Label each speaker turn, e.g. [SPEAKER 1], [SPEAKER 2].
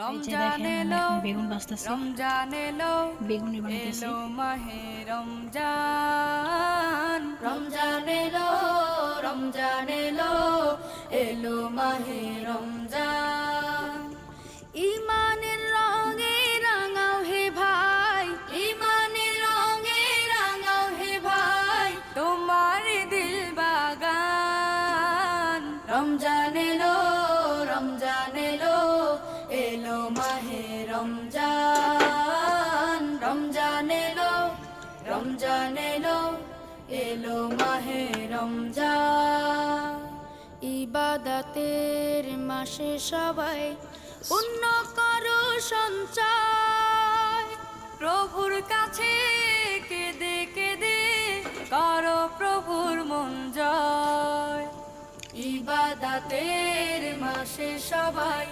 [SPEAKER 1] রমজান এলো,
[SPEAKER 2] বেগুন বাজতেছি,
[SPEAKER 1] রমজান এলো,
[SPEAKER 2] বেগুনি বানাইতেছি।
[SPEAKER 1] এলো মাহে রমজান। রমজান এলো, রমজান এলো, এলো মাহে রমজান। ইমানের রঙে রাঙাও হে ভাই, ইমানের রঙে রাঙাও হে ভাই, তোমার দিল বাগান। রমজান এলো, রমজান এলো, এলো মাহে রমজান। রমজান এলো, রমজান এলো, এলো মাহে রমজান। ইবাদতের মাসে সবাই পুণ্য করো সঞ্চয়, প্রভুর কাছে কেঁদে কেঁদে করো প্রভুর মন জয়। ইবাদতের মাসে সবাই